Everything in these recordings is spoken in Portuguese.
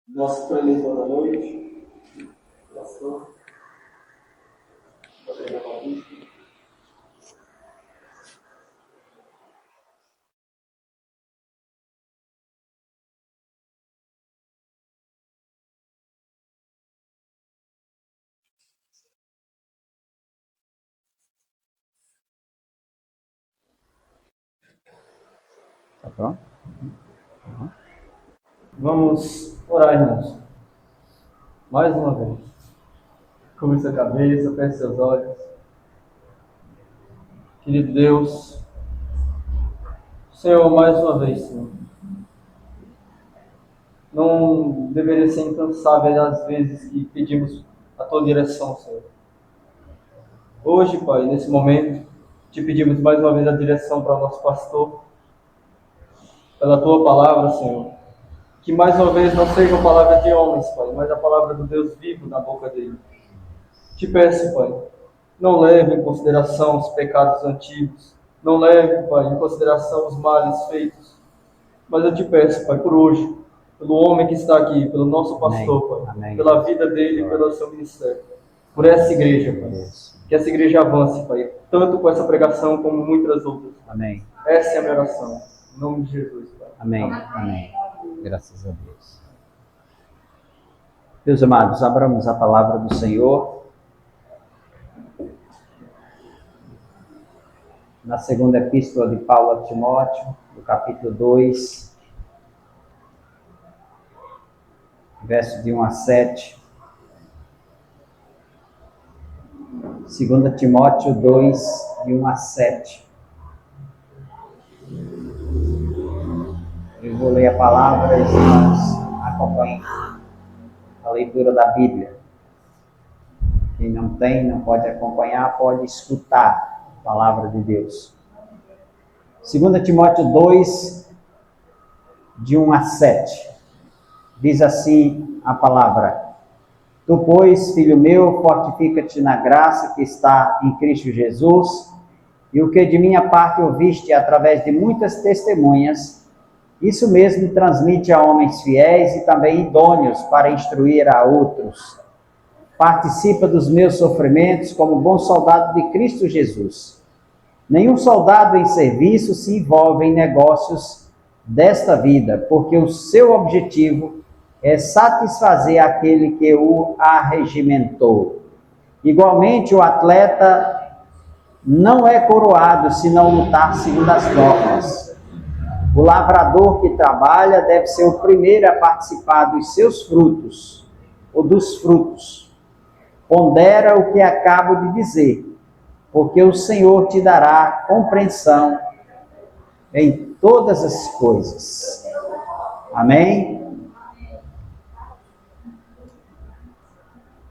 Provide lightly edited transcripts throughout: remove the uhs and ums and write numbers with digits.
Nosso preletor da noite, pastor Gabriel Batista. Tá pronto? Vamos orar, irmãos. Mais uma vez. Curva sua cabeça, feche seus olhos. Querido Deus, Senhor, mais uma vez, Senhor. Não deveria ser incansável as vezes que pedimos a Tua direção, Senhor. Hoje, Pai, nesse momento, te pedimos mais uma vez a direção para o nosso pastor, pela Tua palavra, Senhor. Que mais uma vez não seja a palavra de homens, Pai, mas a palavra do Deus vivo na boca dele. Te peço, Pai, não leve em consideração os pecados antigos, não leve, Pai, em consideração os males feitos, mas eu te peço, Pai, por hoje, pelo homem que está aqui, pelo nosso pastor, Pai, Amém. pela vida dele e pelo seu ministério, por essa igreja, Pai, que essa igreja avance, Pai, tanto com essa pregação como muitas outras. Amém. Essa é a minha oração, em nome de Jesus, Pai. Amém. Amém. Graças a Deus. Meus amados, abramos a palavra do Senhor na segunda epístola de Paulo a Timóteo, no capítulo 2, verso de 1 a 7. 2 Timóteo 2, de 1 a 7. Eu vou ler a palavra, os irmãos acompanhem a leitura da Bíblia. Quem não tem, não pode acompanhar, pode escutar a palavra de Deus. 2 Timóteo 2, de 1 a 7. Diz assim a palavra: Tu, pois, filho meu, fortifica-te na graça que está em Cristo Jesus, e o que de minha parte ouviste através de muitas testemunhas, isso mesmo transmite a homens fiéis e também idôneos para instruir a outros. Participa dos meus sofrimentos como bom soldado de Cristo Jesus. Nenhum soldado em serviço se envolve em negócios desta vida, porque o seu objetivo é satisfazer aquele que o arregimentou. Igualmente, o atleta não é coroado se não lutar segundo as normas. O lavrador que trabalha deve ser o primeiro a participar dos seus frutos, ou dos frutos. Pondera o que acabo de dizer, porque o Senhor te dará compreensão em todas as coisas. Amém?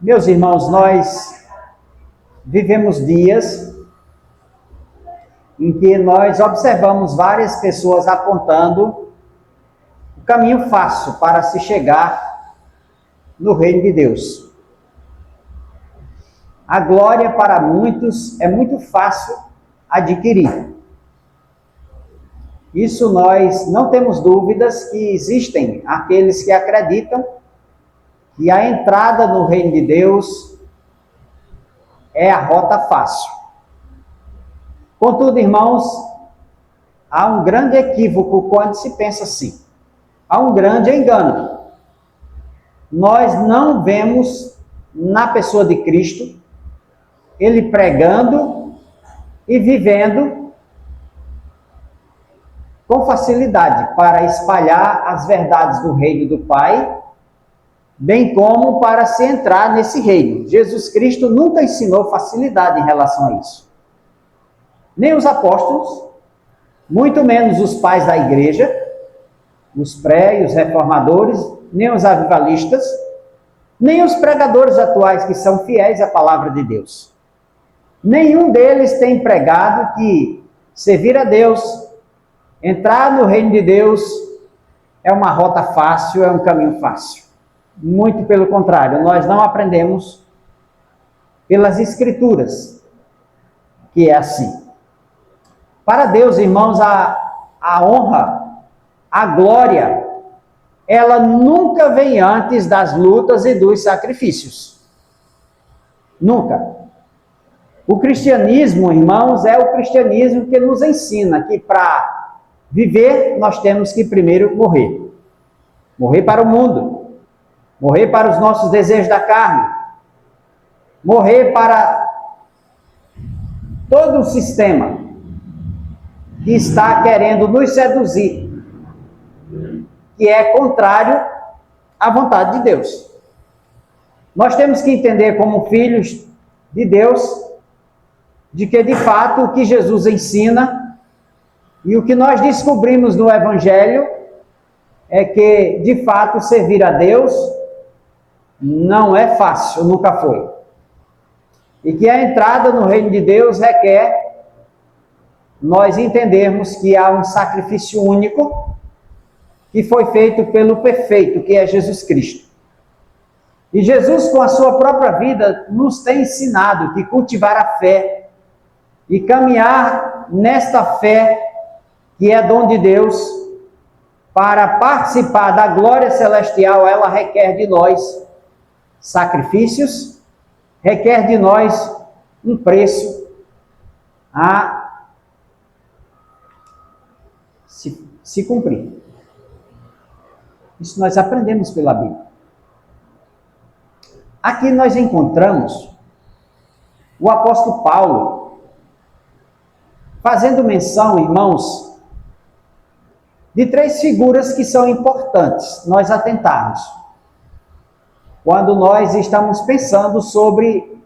Meus irmãos, nós vivemos dias em que nós observamos várias pessoas apontando o caminho fácil para se chegar no reino de Deus. A glória para muitos é muito fácil adquirir. Isso nós não temos dúvidas que existem aqueles que acreditam que a entrada no reino de Deus é a rota fácil. Contudo, irmãos, há um grande equívoco quando se pensa assim. Há um grande engano. Nós não vemos na pessoa de Cristo ele pregando e vivendo com facilidade para espalhar as verdades do reino do Pai, bem como para se entrar nesse reino. Jesus Cristo nunca ensinou facilidade em relação a isso. Nem os apóstolos, muito menos os pais da igreja, os pré e os reformadores, nem os avivalistas, nem os pregadores atuais que são fiéis à palavra de Deus. Nenhum deles tem pregado que servir a Deus, entrar no reino de Deus, é uma rota fácil, é um caminho fácil. Muito pelo contrário, nós não aprendemos pelas Escrituras que é assim. Para Deus, irmãos, a honra, a glória ela nunca vem antes das lutas e dos sacrifícios. Nunca. O cristianismo, irmãos, é o cristianismo que nos ensina que para viver nós temos que primeiro morrer. Morrer para o mundo. Morrer para os nossos desejos da carne. Morrer para todo o sistema que está querendo nos seduzir, que é contrário à vontade de Deus. Nós temos que entender como filhos de Deus, de que de fato o que Jesus ensina e o que nós descobrimos no Evangelho é que de fato servir a Deus não é fácil, nunca foi. E que a entrada no reino de Deus requer nós entendermos que há um sacrifício único que foi feito pelo perfeito, que é Jesus Cristo. E Jesus, com a sua própria vida, nos tem ensinado que cultivar a fé e caminhar nesta fé, que é dom de Deus, para participar da glória celestial, ela requer de nós sacrifícios, requer de nós um preço a se cumprir. Isso nós aprendemos pela Bíblia. Aqui nós encontramos o apóstolo Paulo fazendo menção, irmãos, de 3 figuras que são importantes nós atentarmos quando nós estamos pensando sobre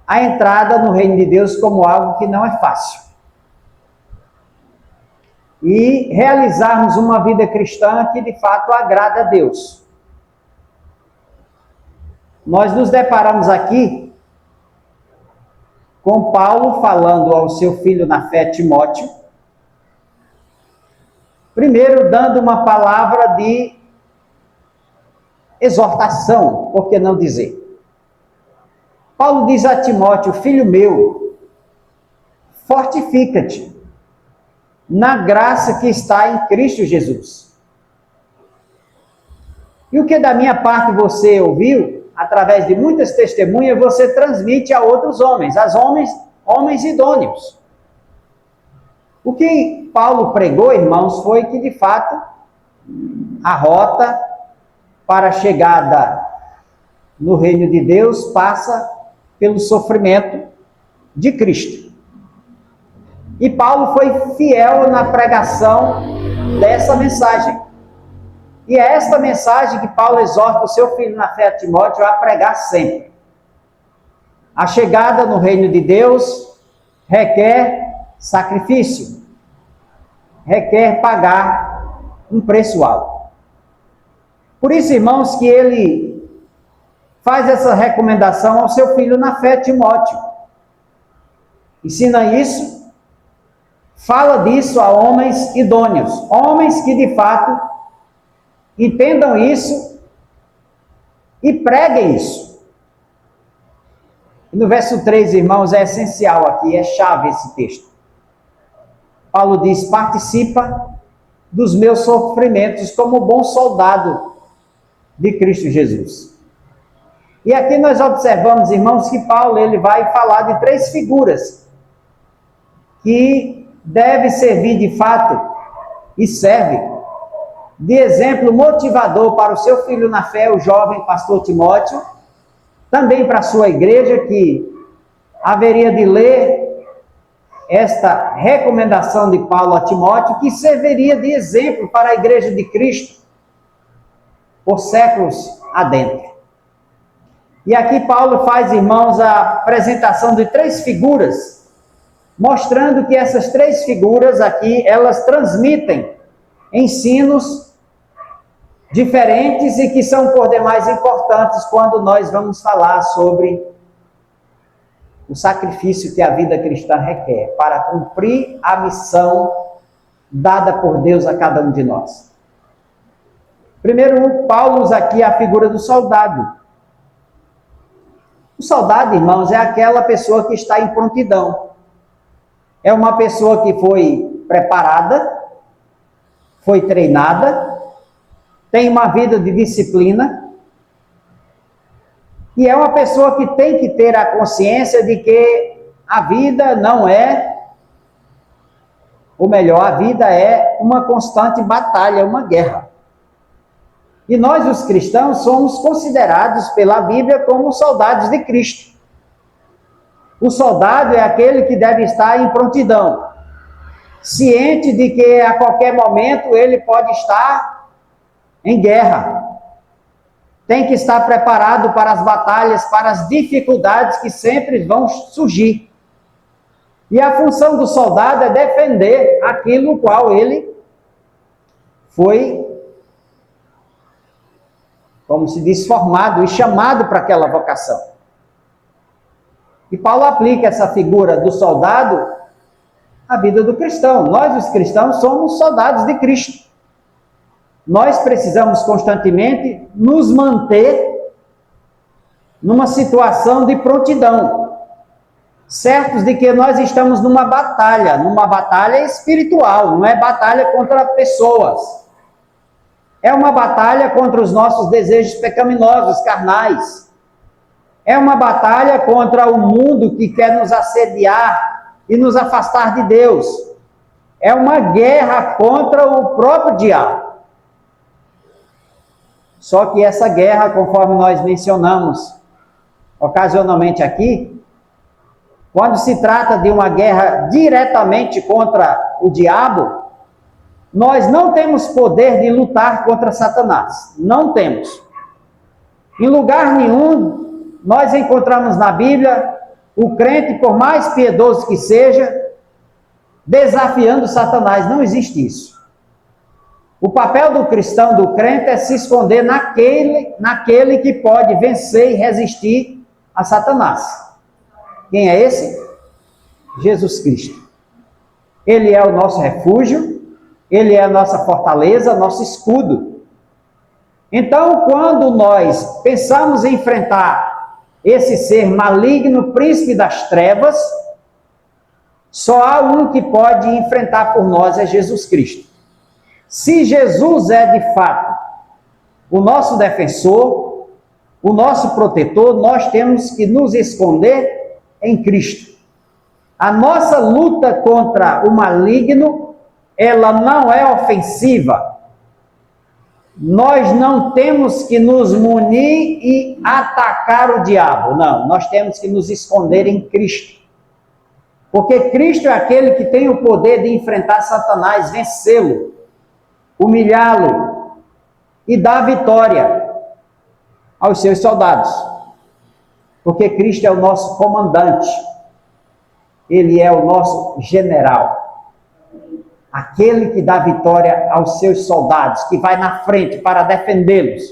a entrada no reino de Deus como algo que não é fácil. E realizarmos uma vida cristã que de fato agrada a Deus. Nós nos deparamos aqui com Paulo falando ao seu filho na fé, Timóteo, primeiro dando uma palavra de exortação, por que não dizer? Paulo diz a Timóteo: filho meu, fortifica-te na graça que está em Cristo Jesus. E o que da minha parte você ouviu, através de muitas testemunhas, você transmite a outros homens, homens idôneos. O que Paulo pregou, irmãos, foi que de fato a rota para a chegada no reino de Deus passa pelo sofrimento de Cristo. E Paulo foi fiel na pregação dessa mensagem. E é esta mensagem que Paulo exorta o seu filho na fé, Timóteo, a pregar sempre. A chegada no reino de Deus requer sacrifício, requer pagar um preço alto. Por isso, irmãos, que ele faz essa recomendação ao seu filho na fé, Timóteo. Ensina isso, fala disso a homens idôneos, homens que de fato entendam isso e preguem isso. E no verso 3, irmãos, é essencial aqui, é chave esse texto. Paulo diz: participa dos meus sofrimentos como bom soldado de Cristo Jesus. E aqui nós observamos, irmãos, que Paulo ele vai falar de 3 figuras que deve servir de fato e serve de exemplo motivador para o seu filho na fé, o jovem pastor Timóteo, também para a sua igreja, que haveria de ler esta recomendação de Paulo a Timóteo, que serviria de exemplo para a igreja de Cristo por séculos adentro. E aqui Paulo faz, irmãos, a apresentação de 3 figuras, mostrando que essas 3 figuras aqui, elas transmitem ensinos diferentes e que são por demais importantes quando nós vamos falar sobre o sacrifício que a vida cristã requer para cumprir a missão dada por Deus a cada um de nós. Primeiro, Paulo usa aqui a figura do soldado. O soldado, irmãos, é aquela pessoa que está em prontidão. É uma pessoa que foi preparada, foi treinada tem uma vida de disciplina, e é uma pessoa que tem que ter a consciência de que a vida não é, ou melhor, a vida é uma constante batalha, uma guerra. E nós, os cristãos, somos considerados pela Bíblia como soldados de Cristo. O soldado é aquele que deve estar em prontidão, ciente de que a qualquer momento ele pode estar em guerra. Tem que estar preparado para as batalhas, para as dificuldades que sempre vão surgir. E a função do soldado é defender aquilo qual ele foi, como se diz, formado e chamado para aquela vocação. E Paulo aplica essa figura do soldado à vida do cristão. Nós, os cristãos, somos soldados de Cristo. Nós precisamos constantemente nos manter numa situação de prontidão, certos de que nós estamos numa batalha espiritual, não é batalha contra pessoas. É uma batalha contra os nossos desejos pecaminosos, carnais. É uma batalha contra o mundo que quer nos assediar e nos afastar de Deus. É uma guerra contra o próprio diabo. Só que essa guerra, conforme nós mencionamos ocasionalmente aqui, quando se trata de uma guerra diretamente contra o diabo, nós não temos poder de lutar contra Satanás. Não temos. Em lugar nenhum, nós encontramos na Bíblia o crente, por mais piedoso que seja, desafiando Satanás. Não existe isso. O papel do cristão, do crente, é se esconder naquele que pode vencer e resistir a Satanás. Quem é esse? Jesus Cristo. Ele é o nosso refúgio, ele é a nossa fortaleza, nosso escudo. Então, quando nós pensamos em enfrentar esse ser maligno, príncipe das trevas, só há um que pode enfrentar por nós, é Jesus Cristo. Se Jesus é de fato o nosso defensor, o nosso protetor, nós temos que nos esconder em Cristo. A nossa luta contra o maligno, ela não é ofensiva. Nós não temos que nos munir e atacar o diabo. Não, nós temos que nos esconder em Cristo. Porque Cristo é aquele que tem o poder de enfrentar Satanás, vencê-lo, humilhá-lo e dar vitória aos seus soldados. Porque Cristo é o nosso comandante. Ele é o nosso general. Aquele que dá vitória aos seus soldados, que vai na frente para defendê-los,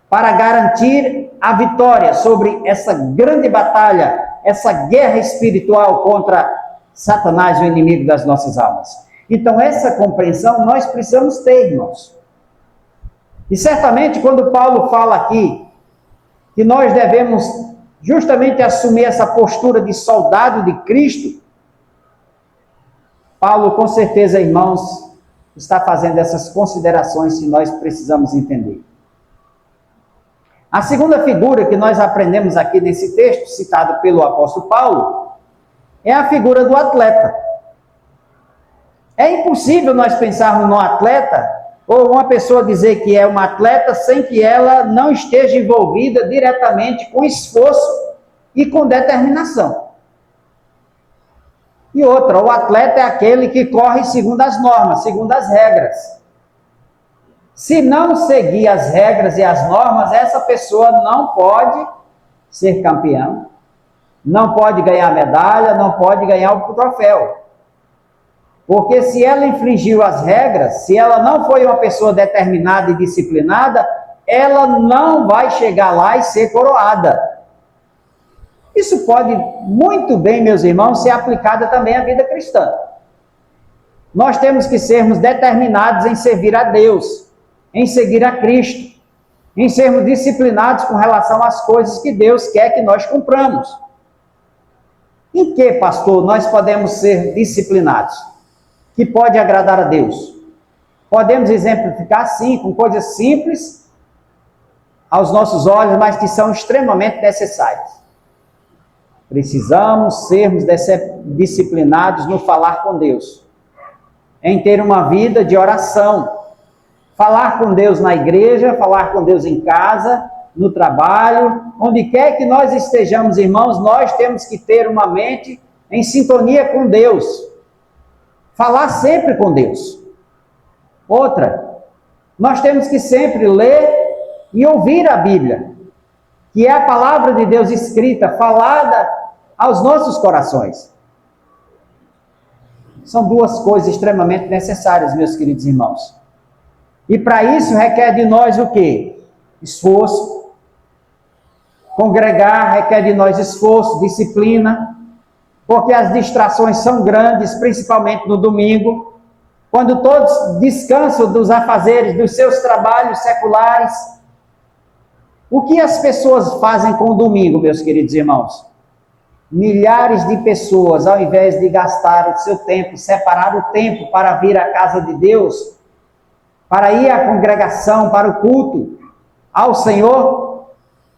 para garantir a vitória sobre essa grande batalha, essa guerra espiritual contra Satanás, o inimigo das nossas almas. Então, essa compreensão nós precisamos ter, irmãos. E certamente, quando Paulo fala aqui que nós devemos justamente assumir essa postura de soldado de Cristo, Paulo, com certeza, irmãos, está fazendo essas considerações que nós precisamos entender. A segunda figura que nós aprendemos aqui nesse texto, citado pelo apóstolo Paulo, é a figura do atleta. É impossível nós pensarmos no atleta, ou uma pessoa dizer que é uma atleta, sem que ela não esteja envolvida diretamente com esforço e com determinação. E outra, o atleta é aquele que corre segundo as normas, segundo as regras. Se não seguir as regras e as normas, essa pessoa não pode ser campeão, não pode ganhar medalha, não pode ganhar o troféu. Porque se ela infringiu as regras, se ela não foi uma pessoa determinada e disciplinada, ela não vai chegar lá e ser coroada. Isso pode muito bem, meus irmãos, ser aplicado também à vida cristã. Nós temos que sermos determinados em servir a Deus, em seguir a Cristo, em sermos disciplinados com relação às coisas que Deus quer que nós cumpramos. Em que, pastor, nós podemos ser disciplinados? Que pode agradar a Deus? Podemos exemplificar, sim, com coisas simples aos nossos olhos, mas que são extremamente necessárias. Precisamos sermos disciplinados no falar com Deus, em ter uma vida de oração, falar com Deus na igreja, falar com Deus em casa, no trabalho, onde quer que nós estejamos, irmãos, nós temos que ter uma mente em sintonia com Deus, falar sempre com Deus. Outra, nós temos que sempre ler e ouvir a Bíblia, que é a palavra de Deus escrita, falada aos nossos corações. São duas coisas extremamente necessárias, meus queridos irmãos. E para isso requer de nós o quê? Esforço. Congregar requer de nós esforço, disciplina, porque as distrações são grandes, principalmente no domingo, quando todos descansam dos afazeres, dos seus trabalhos seculares. O que as pessoas fazem com o domingo, meus queridos irmãos? Milhares de pessoas, ao invés de gastar o seu tempo, separar o tempo para vir à casa de Deus, para ir à congregação, para o culto ao Senhor,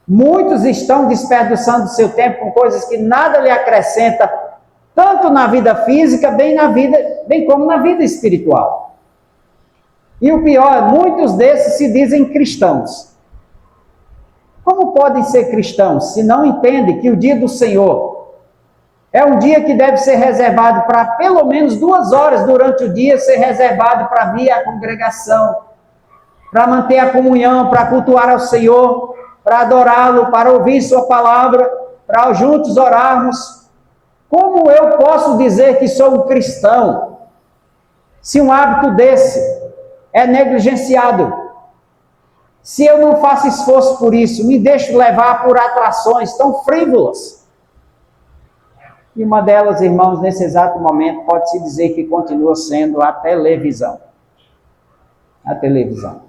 muitos estão desperdiçando seu tempo com coisas que nada lhe acrescenta, tanto na vida física, bem como na vida espiritual. E o pior, muitos desses se dizem cristãos. Como podem ser cristãos se não entendem que o dia do Senhor é um dia que deve ser reservado para pelo menos 2 horas durante o dia, ser reservado para vir à congregação, para manter a comunhão, para cultuar ao Senhor, para adorá-lo, para ouvir sua palavra, para juntos orarmos? Como eu posso dizer que sou um cristão se um hábito desse é negligenciado? Se eu não faço esforço por isso, me deixo levar por atrações tão frívolas? E uma delas, irmãos, nesse exato momento, pode-se dizer que continua sendo a televisão. A televisão.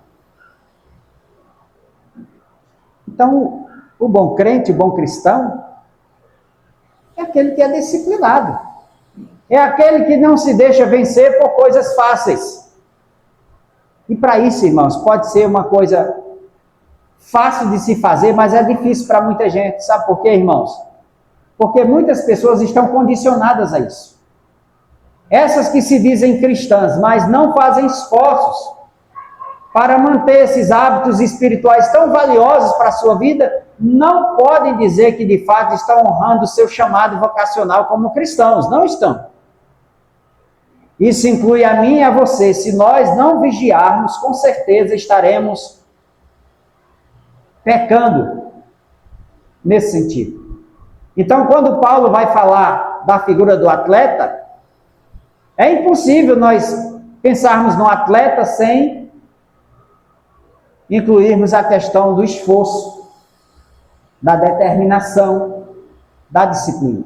Então, o bom crente, o bom cristão, é aquele que é disciplinado. É aquele que não se deixa vencer por coisas fáceis. E para isso, irmãos, pode ser uma coisa fácil de se fazer, mas é difícil para muita gente. Sabe por quê, irmãos? Porque muitas pessoas estão condicionadas a isso. Essas que se dizem cristãs, mas não fazem esforços para manter esses hábitos espirituais tão valiosos para a sua vida, não podem dizer que de fato estão honrando o seu chamado vocacional como cristãos. Não estão. Isso inclui a mim e a você. Se nós não vigiarmos, com certeza estaremos pecando nesse sentido. Então, quando Paulo vai falar da figura do atleta, é impossível nós pensarmos no atleta sem incluirmos a questão do esforço, da determinação, da disciplina.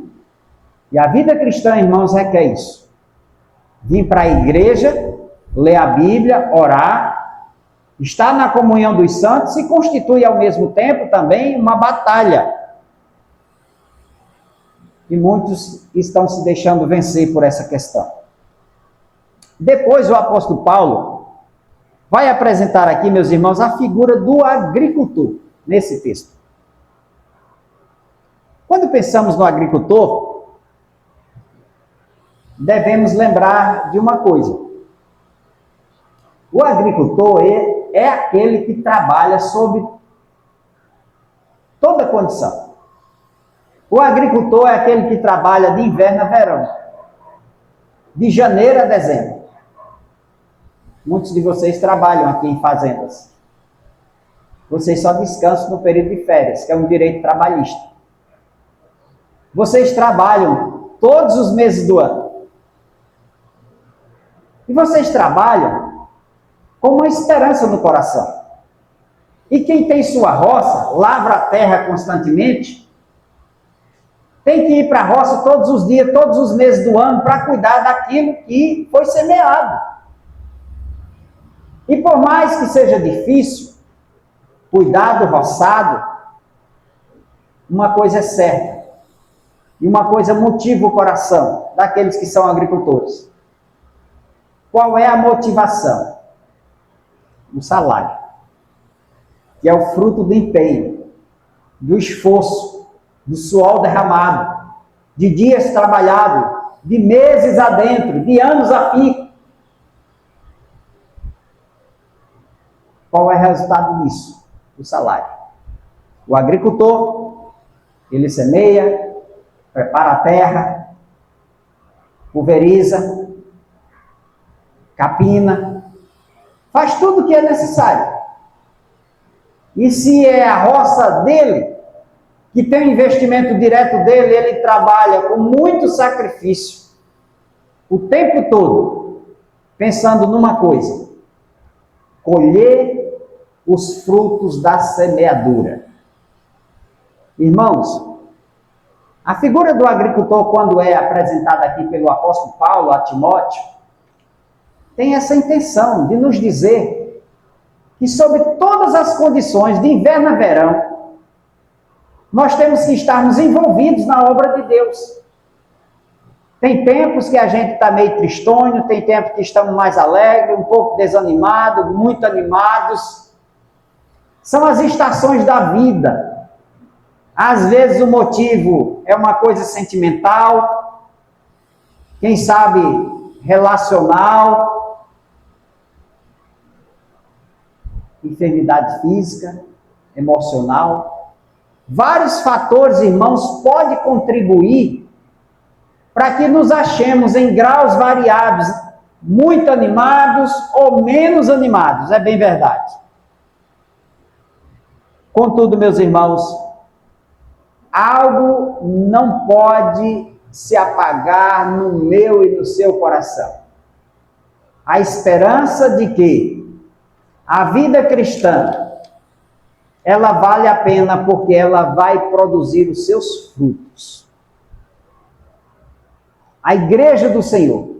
E a vida cristã, irmãos, requer isso. Vir para a igreja, ler a Bíblia, orar, estar na comunhão dos santos e constitui ao mesmo tempo também uma batalha. E muitos estão se deixando vencer por essa questão. Depois o apóstolo Paulo vai apresentar aqui, meus irmãos, a figura do agricultor, nesse texto. Quando pensamos no agricultor, devemos lembrar de uma coisa. O agricultor é aquele que trabalha sob toda condição. O agricultor é aquele que trabalha de inverno a verão, de janeiro a dezembro. Muitos de vocês trabalham aqui em fazendas. Vocês só descansam no período de férias, que é um direito trabalhista. Vocês trabalham todos os meses do ano. E vocês trabalham com uma esperança no coração. E quem tem sua roça, lavra a terra constantemente, tem que ir para a roça todos os dias, todos os meses do ano, para cuidar daquilo que foi semeado. E por mais que seja difícil cuidar do roçado, uma coisa é certa, e uma coisa motiva o coração daqueles que são agricultores. Qual é a motivação? o salário, que é o fruto do empenho, do esforço, do suor derramado, de dias trabalhados, de meses adentro, de anos a fio. Qual é o resultado disso? O salário. O agricultor, ele semeia, prepara a terra, pulveriza, capina, faz tudo o que é necessário. E se é a roça dele, que tem o investimento direto dele, ele trabalha com muito sacrifício, o tempo todo, pensando numa coisa: colher os frutos da semeadura. Irmãos, a figura do agricultor, quando é apresentada aqui pelo apóstolo Paulo a Timóteo, tem essa intenção de nos dizer que, sob todas as condições, de inverno a verão, nós temos que estarmos envolvidos na obra de Deus. Tem tempos que a gente está meio tristonho, tem tempos que estamos mais alegres, um pouco desanimados, muito animados. São as estações da vida. Às vezes o motivo é uma coisa sentimental, quem sabe relacional, enfermidade física, emocional. Vários fatores, irmãos, podem contribuir para que nos achemos em graus variados, muito animados ou menos animados, é bem verdade. Contudo, meus irmãos, algo não pode se apagar no meu e no seu coração. A esperança de que a vida cristã, ela vale a pena porque ela vai produzir os seus frutos. A igreja do Senhor,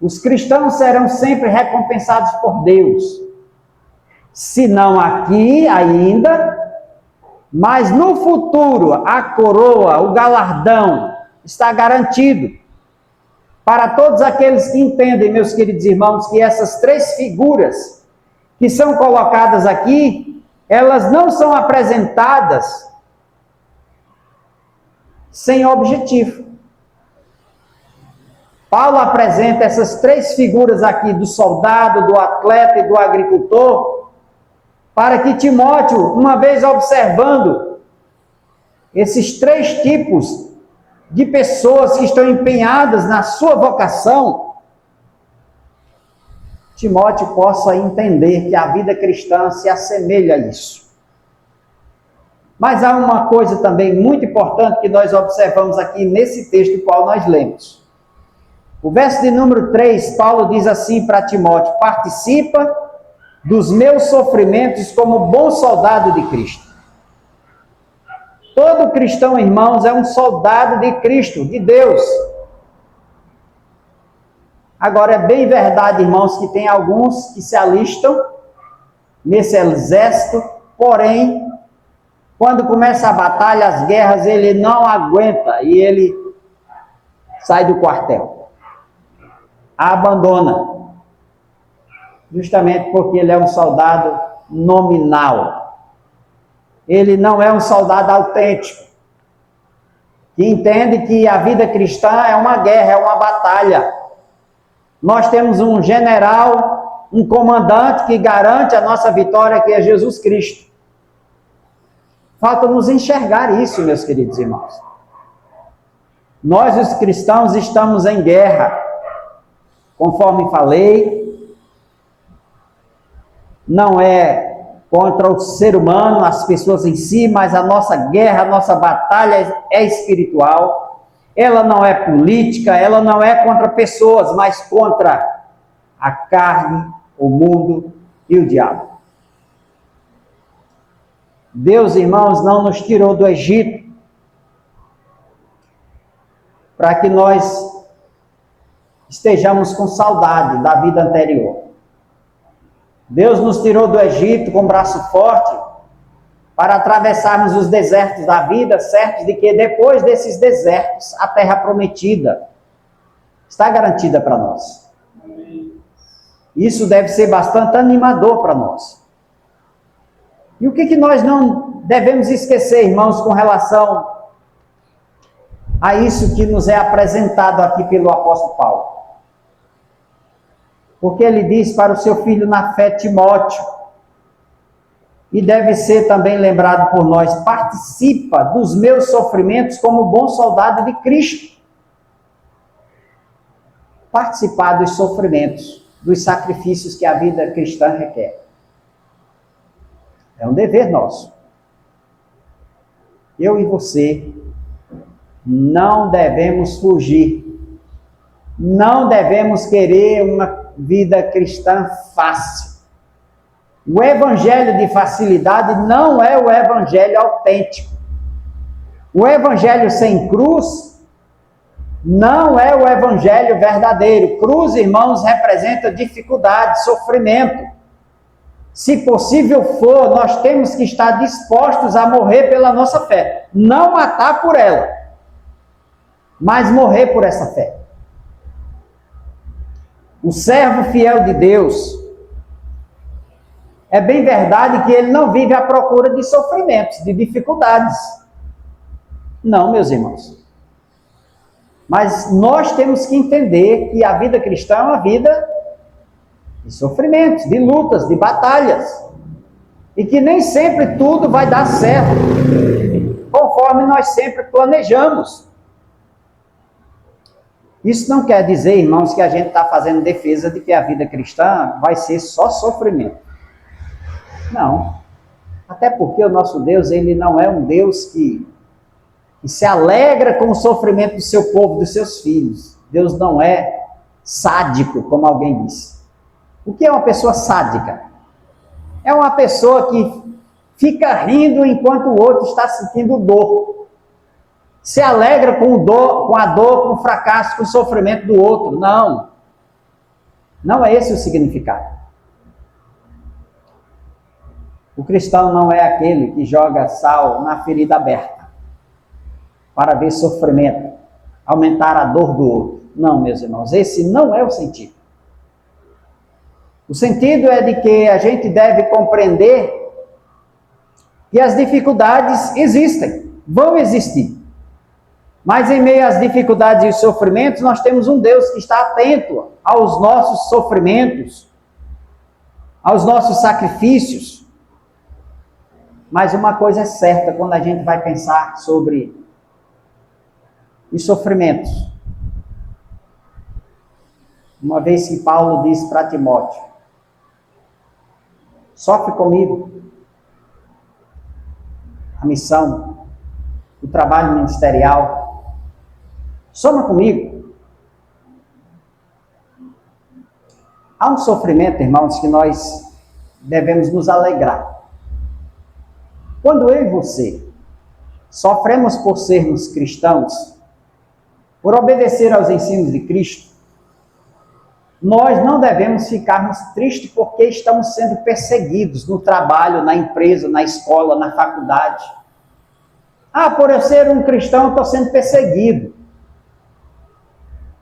os cristãos serão sempre recompensados por Deus. Se não aqui ainda, mas no futuro a coroa, o galardão está garantido para todos aqueles que entendem, meus queridos irmãos, que essas três figuras que são colocadas aqui, elas não são apresentadas sem objetivo. Paulo apresenta essas três figuras aqui, do soldado, do atleta e do agricultor, para que Timóteo, uma vez observando esses três tipos de pessoas que estão empenhadas na sua vocação, Timóteo possa entender que a vida cristã se assemelha a isso. Mas há uma coisa também muito importante que nós observamos aqui nesse texto qual nós lemos. O verso de número 3, Paulo diz assim para Timóteo: participa dos meus sofrimentos como bom soldado de Cristo. Todo cristão, irmãos, é um soldado de Cristo, de Deus. Agora, é bem verdade, irmãos, que tem alguns que se alistam nesse exército, porém, quando começa a batalha, as guerras, ele não aguenta e ele sai do quartel. Abandona. Justamente porque ele é um soldado nominal. Ele não é um soldado autêntico, que entende que a vida cristã é uma guerra, é uma batalha. Nós temos um general, um comandante que garante a nossa vitória, que é Jesus Cristo. Falta nos enxergar isso, meus queridos irmãos. Nós, os cristãos, estamos em guerra. Conforme falei, não é contra o ser humano, as pessoas em si, mas a nossa guerra, a nossa batalha é espiritual. Ela não é política, ela não é contra pessoas, mas contra a carne, o mundo e o diabo. Deus, irmãos, não nos tirou do Egito para que nós estejamos com saudade da vida anterior. Deus nos tirou do Egito com braço forte para atravessarmos os desertos da vida, certos de que depois desses desertos, a terra prometida está garantida para nós. Isso deve ser bastante animador para nós. E o que nós não devemos esquecer, irmãos, com relação a isso que nos é apresentado aqui pelo apóstolo Paulo? Porque ele diz para o seu filho na fé, Timóteo, e deve ser também lembrado por nós: participa dos meus sofrimentos como bom soldado de Cristo. Participar dos sofrimentos, dos sacrifícios que a vida cristã requer. É um dever nosso. Eu e você não devemos fugir. Não devemos querer uma vida cristã fácil. O evangelho de facilidade não é o evangelho autêntico. O evangelho sem cruz não é o evangelho verdadeiro. Cruz, irmãos, representa dificuldade, sofrimento. Se possível for, nós temos que estar dispostos a morrer pela nossa fé. Não matar por ela, mas morrer por essa fé. O servo fiel de Deus, é bem verdade que ele não vive à procura de sofrimentos, de dificuldades. Não, meus irmãos. Mas nós temos que entender que a vida cristã é uma vida de sofrimentos, de lutas, de batalhas. E que nem sempre tudo vai dar certo, conforme nós sempre planejamos. Isso não quer dizer, irmãos, que a gente está fazendo defesa de que a vida cristã vai ser só sofrimento. Não. Até porque o nosso Deus, ele não é um Deus que se alegra com o sofrimento do seu povo, dos seus filhos. Deus não é sádico, como alguém disse. O que é uma pessoa sádica? É uma pessoa que fica rindo enquanto o outro está sentindo dor. Se alegra com a dor, com o fracasso, com o sofrimento do outro. Não. Não é esse o significado. O cristão não é aquele que joga sal na ferida aberta para ver sofrimento, aumentar a dor do outro. Não, meus irmãos, esse não é o sentido. O sentido é de que a gente deve compreender que as dificuldades existem, vão existir. Mas em meio às dificuldades e os sofrimentos, nós temos um Deus que está atento aos nossos sofrimentos, aos nossos sacrifícios. Mas uma coisa é certa quando a gente vai pensar sobre os sofrimentos. Uma vez que Paulo disse para Timóteo: sofre comigo. A missão, o trabalho ministerial, soma comigo. Há um sofrimento, irmãos, que nós devemos nos alegrar. Quando eu e você sofremos por sermos cristãos, por obedecer aos ensinos de Cristo, nós não devemos ficarmos tristes porque estamos sendo perseguidos no trabalho, na empresa, na escola, na faculdade. Ah, por eu ser um cristão, eu estou sendo perseguido.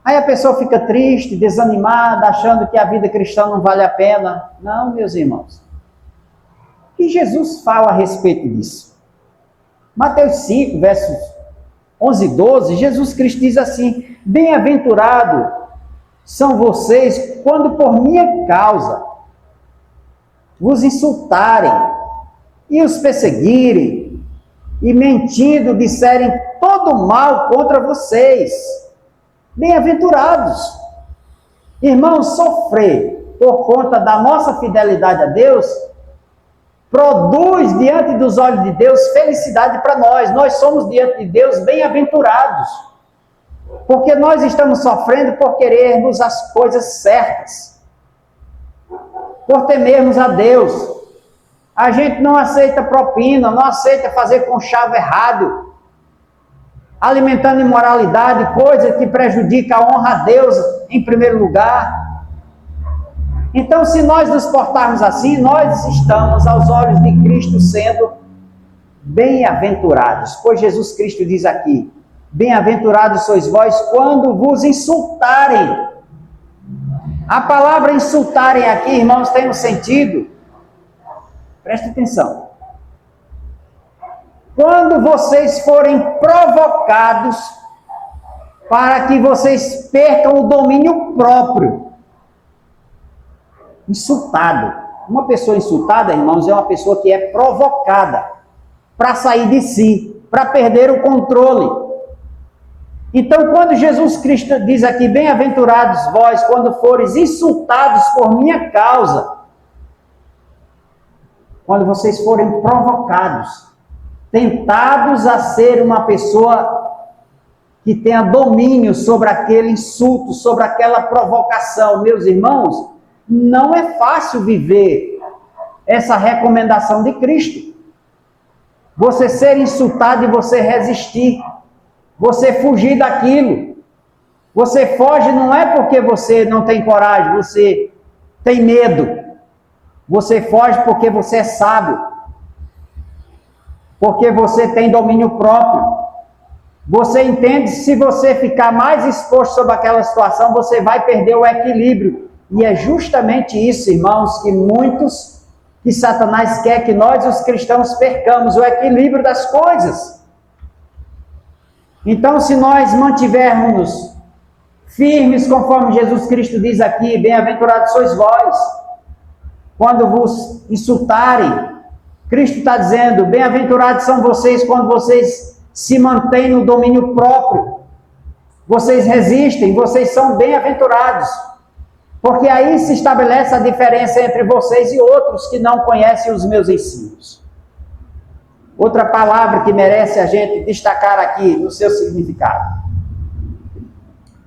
Aí a pessoa fica triste, desanimada, achando que a vida cristã não vale a pena. Não, meus irmãos. E Jesus fala a respeito disso. Mateus 5, versos 11 e 12, Jesus Cristo diz assim: bem-aventurado são vocês quando por minha causa vos insultarem e os perseguirem e mentindo disserem todo mal contra vocês. Bem-aventurados. Irmãos, sofrer por conta da nossa fidelidade a Deus produz diante dos olhos de Deus felicidade para nós. Nós somos diante de Deus bem-aventurados, porque nós estamos sofrendo por querermos as coisas certas, por temermos a Deus. A gente não aceita propina, não aceita fazer conchavo errado, alimentando imoralidade, coisa que prejudica a honra a Deus em primeiro lugar. Então, se nós nos portarmos assim, nós estamos, aos olhos de Cristo, sendo bem-aventurados. Pois Jesus Cristo diz aqui: bem-aventurados sois vós quando vos insultarem A palavra insultarem aqui, irmãos, tem um sentido. Preste atenção. Quando vocês forem provocados para que vocês percam o domínio próprio. Insultado. Uma pessoa insultada, irmãos, é uma pessoa que é provocada para sair de si, para perder o controle. Então, quando Jesus Cristo diz aqui, bem-aventurados vós, quando fores insultados por minha causa, quando vocês forem provocados, tentados a ser uma pessoa que tenha domínio sobre aquele insulto, sobre aquela provocação. Meus irmãos, não é fácil viver essa recomendação de Cristo. Você ser insultado e você resistir. Você fugir daquilo. Você foge não é porque você não tem coragem, você tem medo. Você foge porque você é sábio. Porque você tem domínio próprio. Você entende que se você ficar mais exposto sobre aquela situação, você vai perder o equilíbrio. E é justamente isso, irmãos, que Satanás quer que nós, os cristãos, percamos o equilíbrio das coisas. Então, se nós mantivermos firmes, conforme Jesus Cristo diz aqui, bem-aventurados sois vós, quando vos insultarem, Cristo está dizendo, bem-aventurados são vocês quando vocês se mantêm no domínio próprio. Vocês resistem, vocês são bem-aventurados. Porque aí se estabelece a diferença entre vocês e outros que não conhecem os meus ensinos. Outra palavra que merece a gente destacar aqui no seu significado.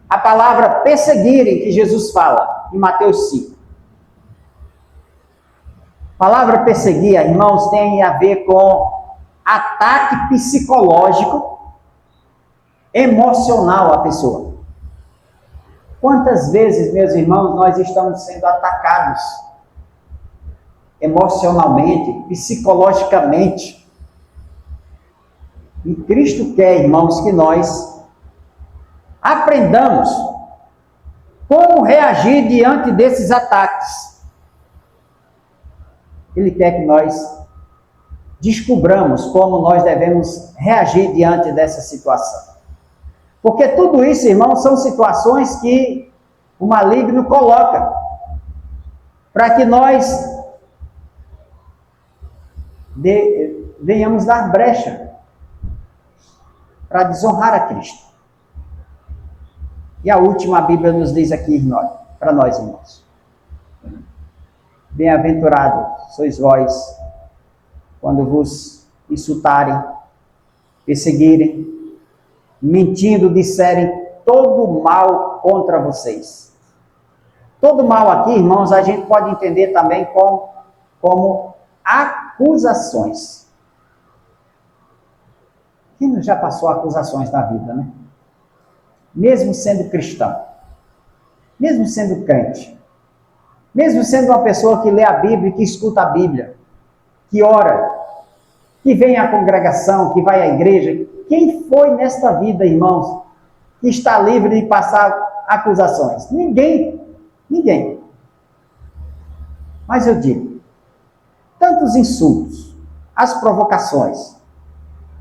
A palavra perseguirem que Jesus fala em Mateus 5. A palavra perseguir, irmãos, tem a ver com ataque psicológico, emocional à pessoa. Quantas vezes, meus irmãos, nós estamos sendo atacados emocionalmente, psicologicamente? E Cristo quer, irmãos, que nós aprendamos como reagir diante desses ataques. Ele quer que nós descubramos como nós devemos reagir diante dessa situação. Porque tudo isso, irmãos, são situações que o maligno coloca para que nós venhamos dar brecha para desonrar a Cristo. E a última, a Bíblia nos diz aqui para nós, irmãos. Bem-aventurados sois vós, quando vos insultarem, perseguirem, mentindo, disserem todo mal contra vocês. Todo mal aqui, irmãos, a gente pode entender também como acusações. Quem já passou acusações na vida, né? Mesmo sendo cristão, mesmo sendo crente, mesmo sendo uma pessoa que lê a Bíblia, que escuta a Bíblia, que ora, que vem à congregação, que vai à igreja. Quem foi nesta vida, irmãos, que está livre de passar acusações? Ninguém. Ninguém. Mas eu digo, tantos insultos, as provocações,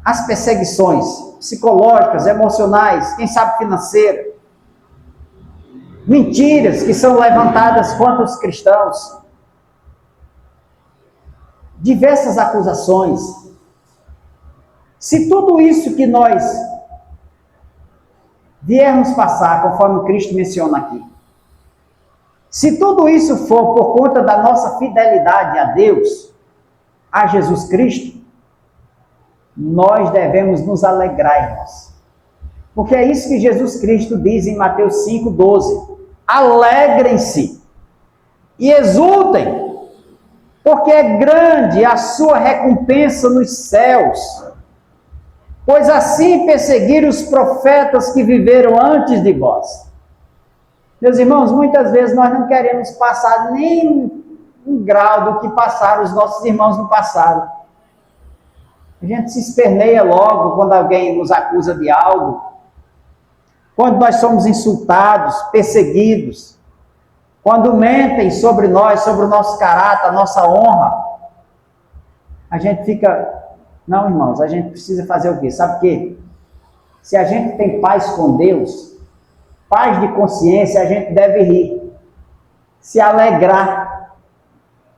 as perseguições psicológicas, emocionais, quem sabe financeiras, mentiras que são levantadas contra os cristãos, diversas acusações. Se tudo isso que nós viermos passar, conforme Cristo menciona aqui, se tudo isso for por conta da nossa fidelidade a Deus, a Jesus Cristo, nós devemos nos alegrar, irmãos. Porque é isso que Jesus Cristo diz em Mateus 5,12. Alegrem-se e exultem, porque é grande a sua recompensa nos céus. Pois assim perseguiram os profetas que viveram antes de vós. Meus irmãos, muitas vezes nós não queremos passar nem um grau do que passaram os nossos irmãos no passado. A gente se esperneia logo quando alguém nos acusa de algo. Quando nós somos insultados, perseguidos. quando mentem sobre nós, sobre o nosso caráter, a nossa honra, a gente fica... Não, irmãos, a gente precisa fazer o quê? Sabe o quê? Se a gente tem paz com Deus, paz de consciência, a gente deve rir, se alegrar.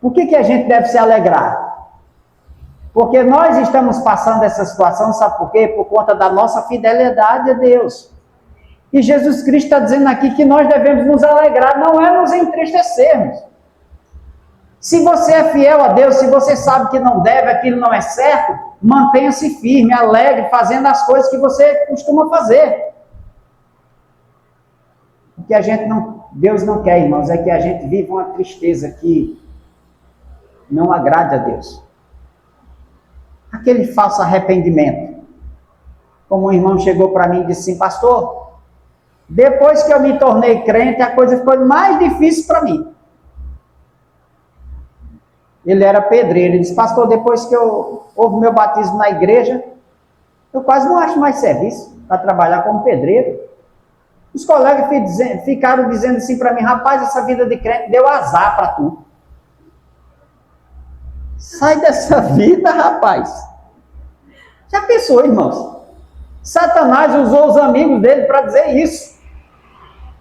Por que a gente deve se alegrar? Porque nós estamos passando essa situação, sabe por quê? Por conta da nossa fidelidade a Deus. E Jesus Cristo está dizendo aqui que nós devemos nos alegrar, não é nos entristecermos. Se você é fiel a Deus, se você sabe que não deve, aquilo não é certo, mantenha-se firme, alegre, fazendo as coisas que você costuma fazer. O que Deus não quer, irmãos, é que a gente viva uma tristeza que não agrade a Deus. Aquele falso arrependimento. Como um irmão chegou para mim e disse assim: pastor, depois que eu me tornei crente, a coisa ficou mais difícil para mim. Ele era pedreiro. Ele disse: pastor, depois que houve meu batismo na igreja, eu quase não acho mais serviço para trabalhar como pedreiro. Os colegas ficaram dizendo assim para mim: rapaz, essa vida de crente deu azar para tu. Sai dessa vida, rapaz. Já pensou, irmãos? Satanás usou os amigos dele para dizer isso.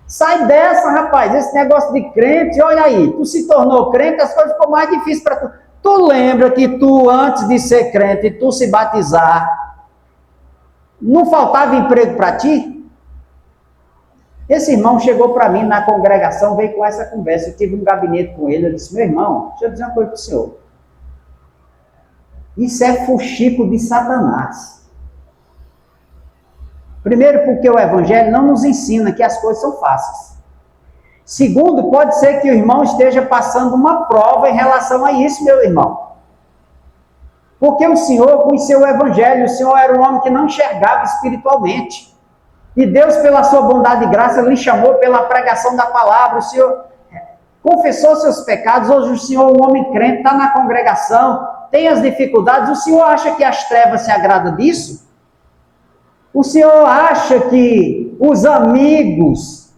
Sai dessa, rapaz, esse negócio de crente, olha aí, tu se tornou crente, as coisas ficou mais difíceis para tu. Tu lembra que tu, antes de ser crente, tu se batizar, não faltava emprego para ti? Esse irmão chegou para mim na congregação, veio com essa conversa, eu tive um gabinete com ele, eu disse: meu irmão, deixa eu dizer uma coisa para o senhor. Isso é fuxico de Satanás. Primeiro, porque o Evangelho não nos ensina que as coisas são fáceis. Segundo, pode ser que o irmão esteja passando uma prova em relação a isso, meu irmão. Porque o Senhor conheceu o Evangelho, o Senhor era um homem que não enxergava espiritualmente. E Deus, pela sua bondade e graça, lhe chamou pela pregação da palavra. O Senhor confessou seus pecados. Hoje o Senhor, um homem crente, está na congregação, tem as dificuldades. O Senhor acha que as trevas se agradam disso? O Senhor acha que os amigos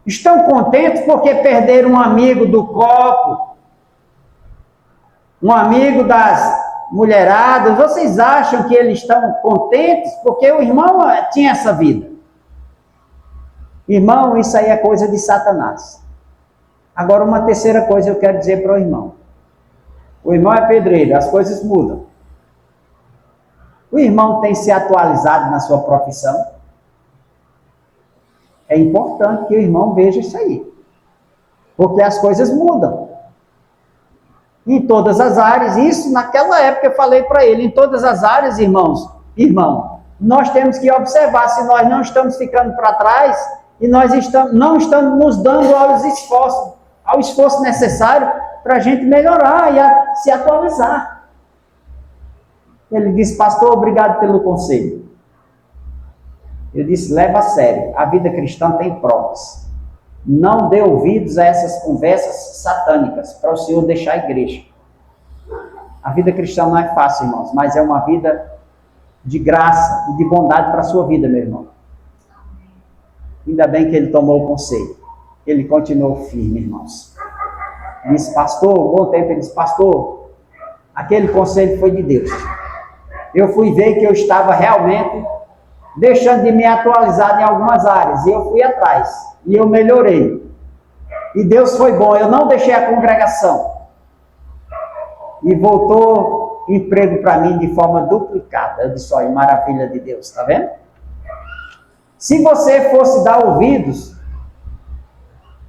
estão contentes porque perderam um amigo do copo, um amigo das mulheradas? Vocês acham que eles estão contentes porque o irmão tinha essa vida? Irmão, isso aí é coisa de Satanás. Agora, uma terceira coisa eu quero dizer para o irmão. O irmão é pedreiro, as coisas mudam. O irmão tem se atualizado na sua profissão? É importante que o irmão veja isso aí. Porque as coisas mudam. Em todas as áreas. Isso naquela época eu falei para ele. Em todas as áreas, irmão, nós temos que observar se nós não estamos ficando para trás e nós não estamos nos dando ao esforço necessário para a gente melhorar e se atualizar. Ele disse: pastor, obrigado pelo conselho. Eu disse: leva a sério, a vida cristã tem provas. Não dê ouvidos a essas conversas satânicas para o Senhor deixar a igreja. A vida cristã não é fácil, irmãos, mas é uma vida de graça e de bondade para a sua vida, meu irmão. Ainda bem que ele tomou o conselho. Ele continuou firme, irmãos. Disse: pastor, um bom tempo, ele disse: pastor, aquele conselho foi de Deus. Eu fui ver que eu estava realmente deixando de me atualizar em algumas áreas, e eu fui atrás, e eu melhorei. E Deus foi bom, eu não deixei a congregação. E voltou emprego para mim de forma duplicada. Eu disse: olha, maravilha de Deus, está vendo? Se você fosse dar ouvidos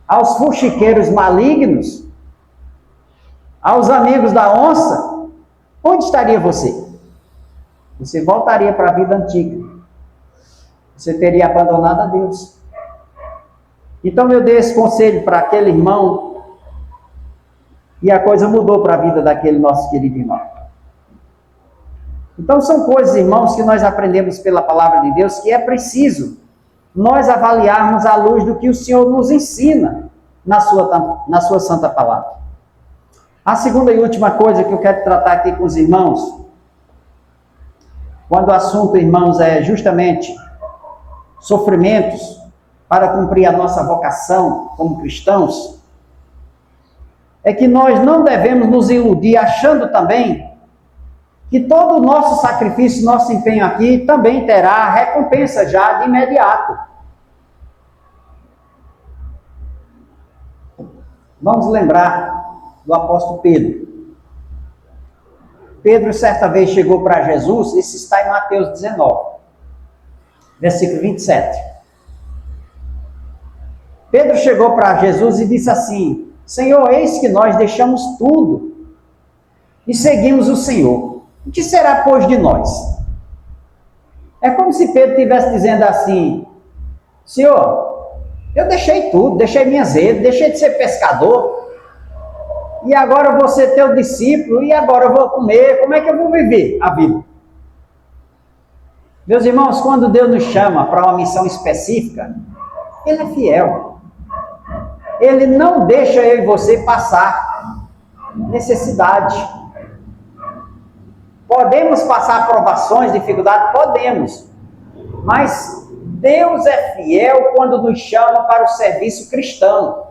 aos fuxiqueiros malignos, aos amigos da onça, onde estaria você? Você voltaria para a vida antiga. Você teria abandonado a Deus. Então eu dei esse conselho para aquele irmão e a coisa mudou para a vida daquele nosso querido irmão. Então são coisas, irmãos, que nós aprendemos pela palavra de Deus, que é preciso nós avaliarmos à luz do que o Senhor nos ensina na sua santa palavra. A segunda e última coisa que eu quero tratar aqui com os irmãos, quando o assunto, irmãos, é justamente sofrimentos, para cumprir a nossa vocação como cristãos, é que nós não devemos nos iludir achando também que todo o nosso sacrifício, nosso empenho aqui também terá recompensa já de imediato. Vamos lembrar do apóstolo Pedro. Pedro, certa vez, chegou para Jesus, isso está em Mateus 19, versículo 27. Pedro chegou para Jesus e disse assim: Senhor, eis que nós deixamos tudo e seguimos o Senhor. O que será, pois, de nós? É como se Pedro estivesse dizendo assim: Senhor, eu deixei tudo, deixei minhas redes, deixei de ser pescador, e agora eu vou ser teu discípulo, e agora eu vou comer, como é que eu vou viver a vida? Meus irmãos, quando Deus nos chama para uma missão específica, Ele é fiel. Ele não deixa eu e você passar necessidade. Podemos passar provações, dificuldades? Podemos. Mas Deus é fiel quando nos chama para o serviço cristão.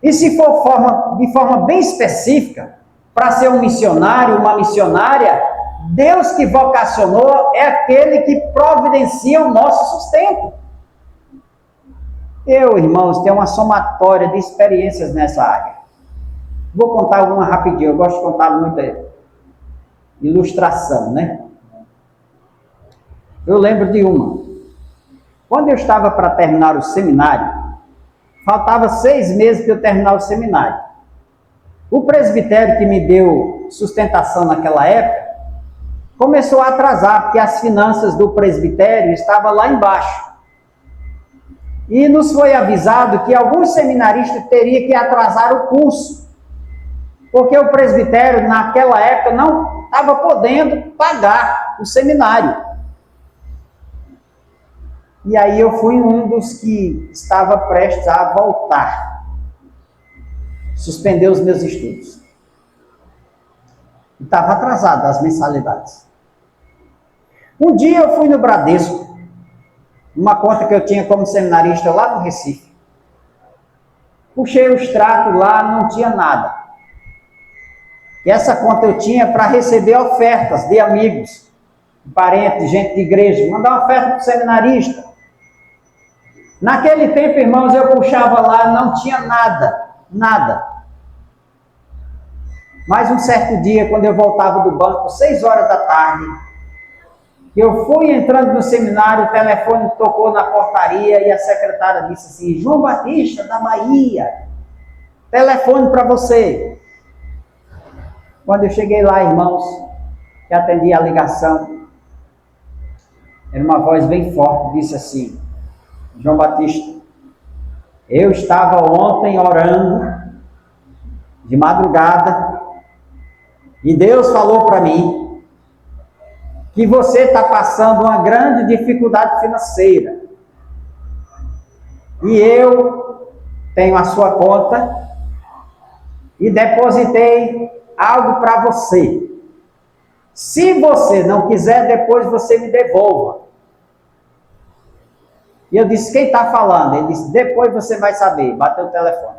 E se for de forma bem específica, para ser um missionário, uma missionária, Deus que vocacionou é aquele que providencia o nosso sustento. Eu, irmãos, tenho uma somatória de experiências nessa área. Vou contar alguma rapidinho, eu gosto de contar muita ilustração, né? Eu lembro de uma. Quando eu estava para terminar o seminário, faltava 6 meses para eu terminar o seminário. O presbitério que me deu sustentação naquela época começou a atrasar, porque as finanças do presbitério estavam lá embaixo. E nos foi avisado que alguns seminaristas teriam que atrasar o curso, porque o presbitério naquela época não estava podendo pagar o seminário. E aí eu fui um dos que estava prestes a voltar, suspender os meus estudos. E estava atrasado as mensalidades. Um dia eu fui no Bradesco, uma conta que eu tinha como seminarista lá no Recife. Puxei o extrato lá, não tinha nada. E essa conta eu tinha para receber ofertas de amigos, parentes, gente de igreja, mandar uma oferta para o seminarista. Naquele tempo, irmãos, eu puxava lá, não tinha nada, nada. Mas um certo dia, quando eu voltava do banco, 6 horas da tarde, eu fui entrando no seminário, o telefone tocou na portaria e a secretária disse assim: João Batista, da Bahia, telefone para você. Quando eu cheguei lá, irmãos, que atendi a ligação, era uma voz bem forte, disse assim: João Batista, eu estava ontem orando, de madrugada, e Deus falou para mim que você está passando uma grande dificuldade financeira. E eu tenho a sua conta e depositei algo para você. Se você não quiser, depois você me devolva. E eu disse: quem está falando? Ele disse: depois você vai saber. Bateu o telefone.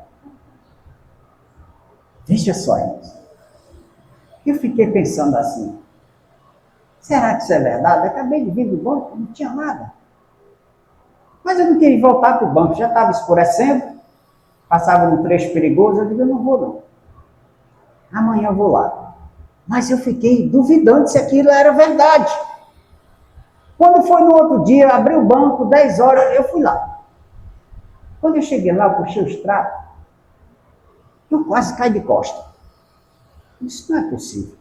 Veja só, irmãos. Eu fiquei pensando assim: será que isso é verdade? Eu acabei de vir do banco, não tinha nada. Mas eu não queria voltar para o banco, já estava escurecendo, passava num trecho perigoso, eu digo: eu não vou não. Amanhã eu vou lá. Mas eu fiquei duvidando se aquilo era verdade. Quando foi no outro dia, abri o banco, 10 horas, eu fui lá. Quando eu cheguei lá, eu puxei o extrato, eu quase caí de costa. Isso não é possível.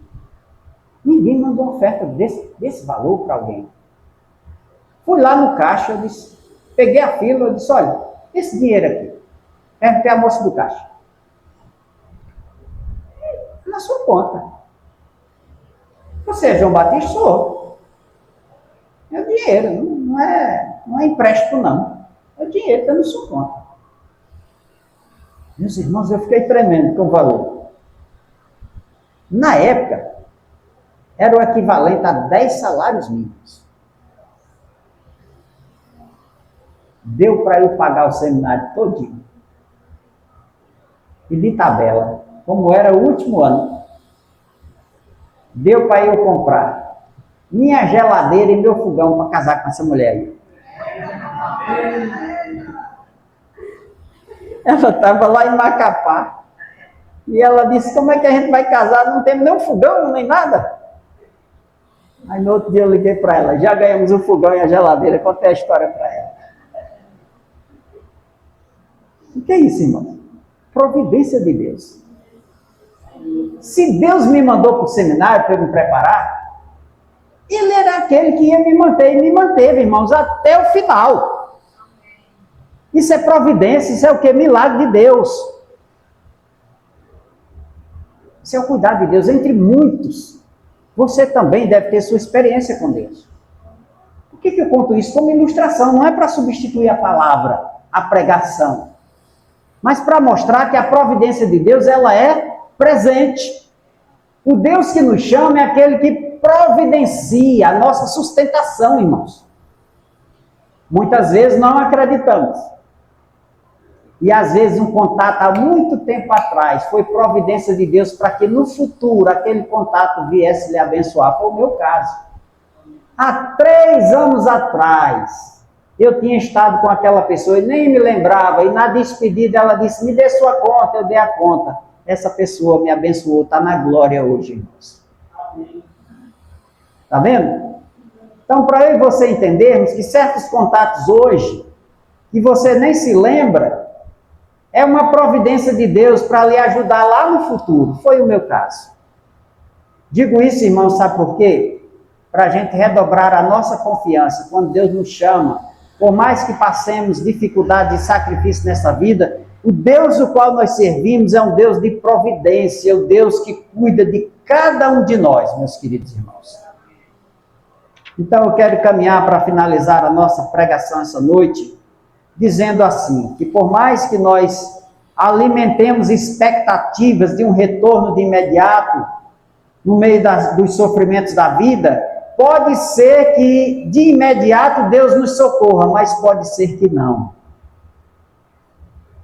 Ninguém mandou oferta desse valor para alguém. Fui lá no caixa, eu disse, peguei a fila, eu disse: olha, esse dinheiro aqui, perguntei a moça do caixa. Na sua conta. Você é João Batista? Sou. É o dinheiro, não é empréstimo não. É o dinheiro, está na sua conta. Meus irmãos, eu fiquei tremendo com o valor. Na época, era o equivalente a 10 salários mínimos. Deu para eu pagar o seminário todinho. E de tabela, como era o último ano, deu para eu comprar minha geladeira e meu fogão para casar com essa mulher aí. Ela estava lá em Macapá. E ela disse, como é que a gente vai casar? Não temos nem um fogão, nem nada. Aí no outro dia eu liguei para ela, já ganhamos o fogão e a geladeira, contei a história para ela. O que é isso, irmão? Providência de Deus. Se Deus me mandou para o seminário para eu me preparar, Ele era aquele que ia me manter e me manteve, irmãos, até o final. Isso é providência, isso é o que? Milagre de Deus. Isso é o cuidado de Deus, entre muitos. Você também deve ter sua experiência com Deus. Por que eu conto isso? Como ilustração, não é para substituir a palavra, a pregação, mas para mostrar que a providência de Deus, ela é presente. O Deus que nos chama é aquele que providencia a nossa sustentação, irmãos. Muitas vezes não acreditamos. E às vezes um contato há muito tempo atrás foi providência de Deus para que no futuro aquele contato viesse lhe abençoar. Foi o meu caso. Há 3 anos atrás, eu tinha estado com aquela pessoa e nem me lembrava. E na despedida ela disse, me dê sua conta, eu dei a conta. Essa pessoa me abençoou, está na glória hoje, irmãos. Está vendo? Então, para eu e você entendermos que certos contatos hoje, que você nem se lembra, é uma providência de Deus para lhe ajudar lá no futuro. Foi o meu caso. Digo isso, irmão, sabe por quê? Para a gente redobrar a nossa confiança quando Deus nos chama. Por mais que passemos dificuldade e sacrifício nessa vida, o Deus o qual nós servimos é um Deus de providência, é o Deus que cuida de cada um de nós, meus queridos irmãos. Então eu quero caminhar para finalizar a nossa pregação essa noite, dizendo assim, que por mais que nós alimentemos expectativas de um retorno de imediato, no meio dos sofrimentos da vida, pode ser que de imediato Deus nos socorra, mas pode ser que não.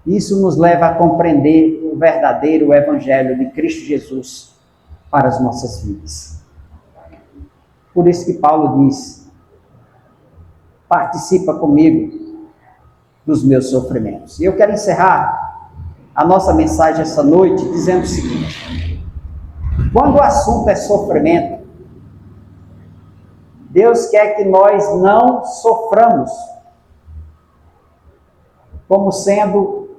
Isso nos leva a compreender o verdadeiro Evangelho de Cristo Jesus para as nossas vidas. Por isso que Paulo diz, participa comigo dos meus sofrimentos. E eu quero encerrar a nossa mensagem essa noite dizendo o seguinte, quando o assunto é sofrimento, Deus quer que nós não soframos como sendo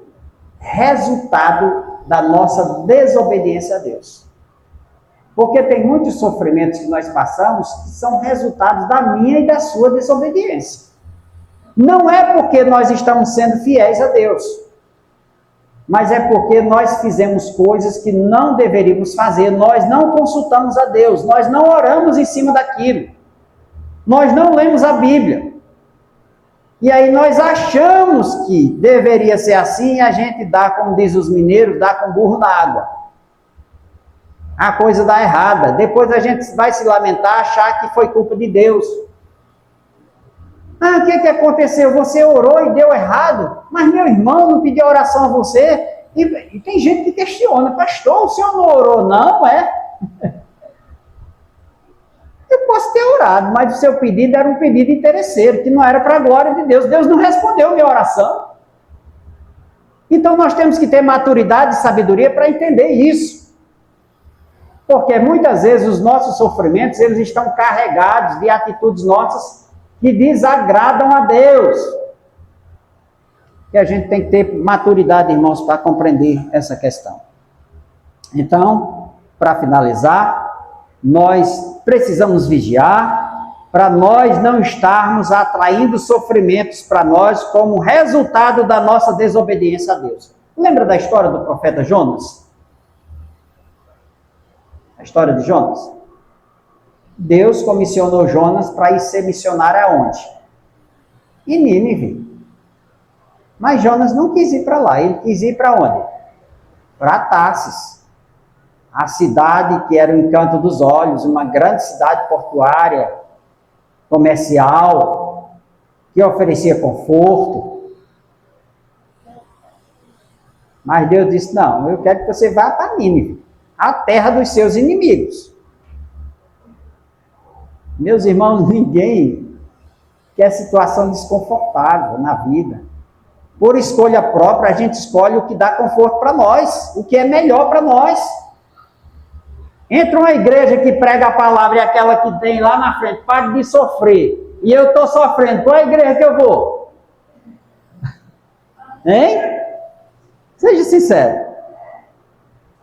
resultado da nossa desobediência a Deus. Porque tem muitos sofrimentos que nós passamos que são resultados da minha e da sua desobediência. Não é porque nós estamos sendo fiéis a Deus, mas é porque nós fizemos coisas que não deveríamos fazer, nós não consultamos a Deus, nós não oramos em cima daquilo, nós não lemos a Bíblia. E aí nós achamos que deveria ser assim e a gente dá, como diz os mineiros, dá com burro na água. A coisa dá errada. Depois a gente vai se lamentar, achar que foi culpa de Deus. Ah, o que aconteceu? Você orou e deu errado? Mas meu irmão não pediu oração a você? E tem gente que questiona, pastor, o senhor não orou? Não, é? Eu posso ter orado, mas o seu pedido era um pedido interesseiro, que não era para a glória de Deus. Deus não respondeu minha oração. Então nós temos que ter maturidade e sabedoria para entender isso. Porque muitas vezes os nossos sofrimentos, eles estão carregados de atitudes nossas que desagradam a Deus. E a gente tem que ter maturidade, irmãos, para compreender essa questão. Então, para finalizar, nós precisamos vigiar para nós não estarmos atraindo sofrimentos para nós como resultado da nossa desobediência a Deus. Lembra da história do profeta Jonas? A história de Jonas? Deus comissionou Jonas para ir ser missionário aonde? Em Nínive. Mas Jonas não quis ir para lá, ele quis ir para onde? Para Tarsis. A cidade que era o encanto dos olhos, uma grande cidade portuária, comercial, que oferecia conforto. Mas Deus disse, não, eu quero que você vá para Nínive, a terra dos seus inimigos. Meus irmãos, ninguém quer situação desconfortável na vida. Por escolha própria, a gente escolhe o que dá conforto para nós, o que é melhor para nós. Entra uma igreja que prega a palavra e aquela que tem lá na frente, pare de sofrer, e eu estou sofrendo, qual é a igreja que eu vou? Hein? Seja sincero.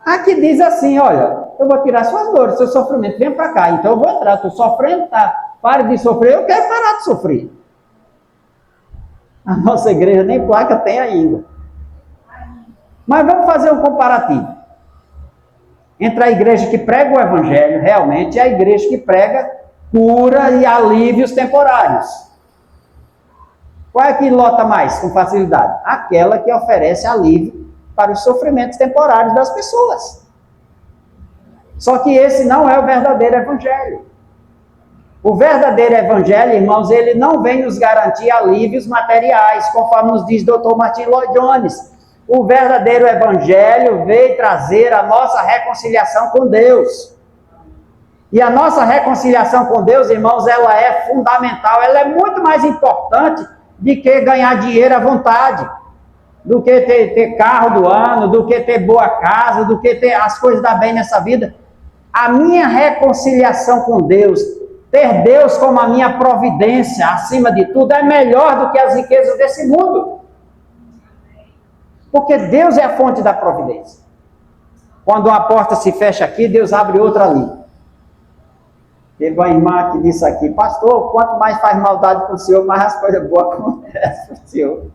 Aqui diz assim, olha, eu vou tirar suas dores, seu sofrimento, vem para cá, então eu vou entrar, estou sofrendo, tá? Pare de sofrer, eu quero parar de sofrer. A nossa igreja nem placa tem ainda. Mas vamos fazer um comparativo entre a igreja que prega o evangelho realmente e a igreja que prega cura e alívios temporários. Qual é que lota mais com facilidade? Aquela que oferece alívio para os sofrimentos temporários das pessoas. Só que esse não é o verdadeiro evangelho. O verdadeiro evangelho, irmãos, ele não vem nos garantir alívios materiais, conforme nos diz Dr. Martin Lloyd Jones. O verdadeiro evangelho veio trazer a nossa reconciliação com Deus. E a nossa reconciliação com Deus, irmãos, ela é fundamental, ela é muito mais importante do que ganhar dinheiro à vontade, do que ter carro do ano, do que ter boa casa, do que ter as coisas da bem nessa vida. A minha reconciliação com Deus, ter Deus como a minha providência, acima de tudo, é melhor do que as riquezas desse mundo. Porque Deus é a fonte da providência. Quando uma porta se fecha aqui, Deus abre outra ali. Teve uma irmã que disse aqui, pastor, quanto mais faz maldade com o senhor, mais as coisas boas acontecem com o senhor.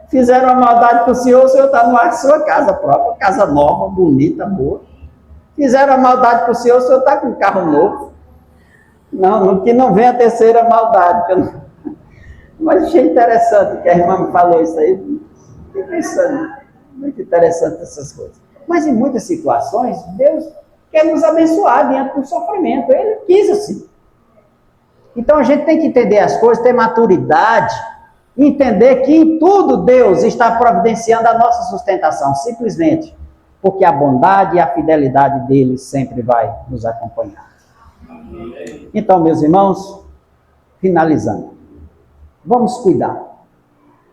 Fizeram uma maldade com o senhor está no ar de sua casa própria, casa nova, bonita, boa. Fizeram a maldade com o senhor está com um carro novo. Não, que não vem a terceira maldade. Mas achei interessante que a irmã me falou isso aí. Fiquei pensando, muito interessante essas coisas. Mas em muitas situações, Deus quer nos abençoar diante do sofrimento. Ele quis assim. Então a gente tem que entender as coisas, ter maturidade, entender que em tudo Deus está providenciando a nossa sustentação, simplesmente porque a bondade e a fidelidade dele sempre vai nos acompanhar. Então, meus irmãos, finalizando, vamos cuidar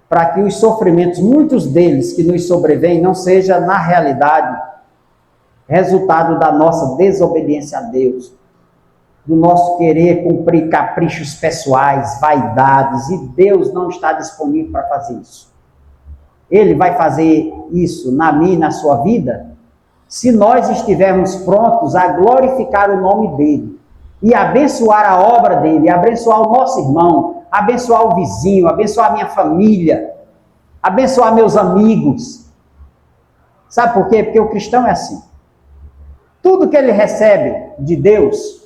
para que os sofrimentos, muitos deles que nos sobrevêm, não seja na realidade resultado da nossa desobediência a Deus, do nosso querer cumprir caprichos pessoais, vaidades, e Deus não está disponível para fazer isso. Ele vai fazer isso na minha e na sua vida, se nós estivermos prontos a glorificar o nome dele, e abençoar a obra dele, abençoar o nosso irmão, abençoar o vizinho, abençoar a minha família, abençoar meus amigos. Sabe por quê? Porque o cristão é assim. Tudo que ele recebe de Deus,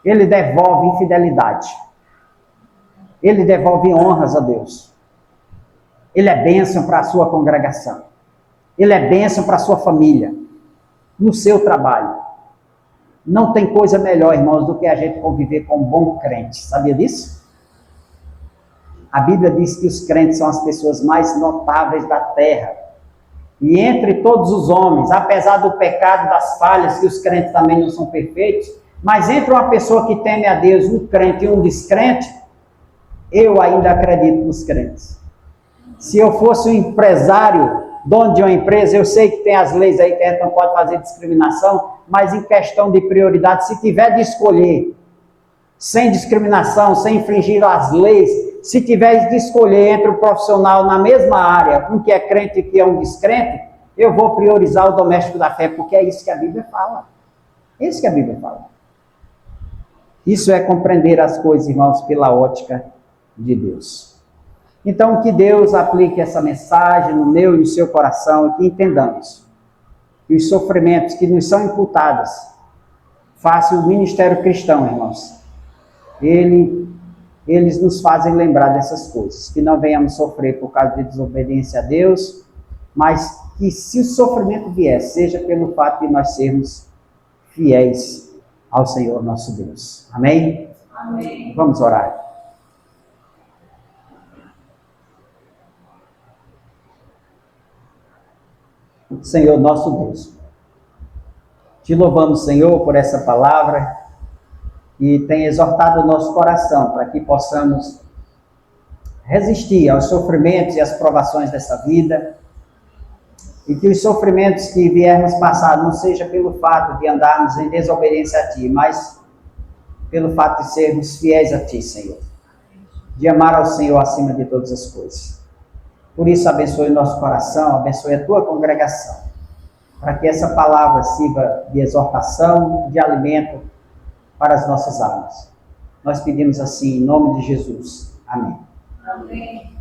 ele devolve em fidelidade. Ele devolve honras a Deus. Ele é bênção para a sua congregação. Ele é bênção para a sua família. No seu trabalho. Não tem coisa melhor, irmãos, do que a gente conviver com um bom crente. Sabia disso? A Bíblia diz que os crentes são as pessoas mais notáveis da terra. E entre todos os homens, apesar do pecado, das falhas, que os crentes também não são perfeitos, mas entre uma pessoa que teme a Deus, um crente e um descrente, eu ainda acredito nos crentes. Se eu fosse um empresário, dono de uma empresa, eu sei que tem as leis aí que a gente não pode fazer discriminação, mas em questão de prioridade, se tiver de escolher, sem discriminação, sem infringir as leis, se tiver de escolher entre o profissional na mesma área, um que é crente e que é um descrente, eu vou priorizar o doméstico da fé, porque é isso que a Bíblia fala. É isso que a Bíblia fala. Isso é compreender as coisas, irmãos, pela ótica de Deus. Então, que Deus aplique essa mensagem no meu e no seu coração e que entendamos que os sofrimentos que nos são imputados face o ministério cristão, irmãos. Eles nos fazem lembrar dessas coisas, que não venhamos sofrer por causa de desobediência a Deus, mas que se o sofrimento vier, seja pelo fato de nós sermos fiéis ao Senhor nosso Deus. Amém? Amém. Vamos orar. Senhor nosso Deus. Te louvamos, Senhor, por essa palavra que tem exortado o nosso coração para que possamos resistir aos sofrimentos e às provações dessa vida, e que os sofrimentos que viermos passar não seja pelo fato de andarmos em desobediência a Ti, mas pelo fato de sermos fiéis a Ti, Senhor, de amar ao Senhor acima de todas as coisas. Por isso, abençoe o nosso coração, abençoe a Tua congregação, para que essa palavra sirva de exortação, de alimento para as nossas almas. Nós pedimos assim, em nome de Jesus. Amém. Amém.